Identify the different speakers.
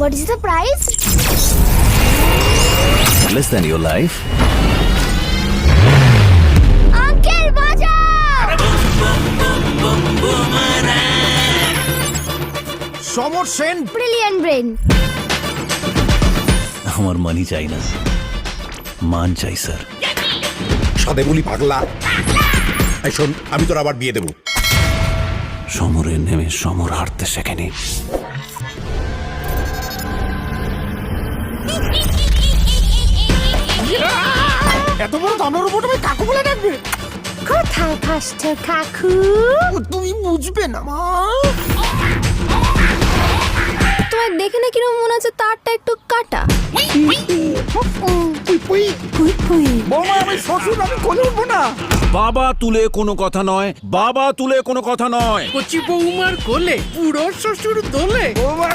Speaker 1: What is the price?
Speaker 2: Less than your life.
Speaker 1: Uncle, বাজাও!
Speaker 3: সমর Sen
Speaker 1: Brilliant brain.
Speaker 2: আমার মানি চাই না, মান চাই স্যার।
Speaker 3: সাদে বলি পাগলা। এই শোন, আমি তোর আবার বিয়ে দেবো।
Speaker 2: সমরে নেমে সমর হারতে শেখেনি।
Speaker 3: এত বড় দামের উপর তুমি কাকু বলে ডাকবে?
Speaker 1: কোথায় ফার্স্ট কাকু?
Speaker 3: তুমি বুঝবে না মা।
Speaker 1: তোমার দেখে না কিরকম মনে হচ্ছে তারটা একটু কাটা।
Speaker 3: বৌমা, আমি শ্বশুর, আমি কোলে উঠবো না।
Speaker 2: বাবা তুলে কোনো কথা নয়, বাবা তুলে কোনো কথা নয়।
Speaker 4: কচি বৌমার কোলে বুড়ো শ্বশুর দোলে।
Speaker 3: বৌমা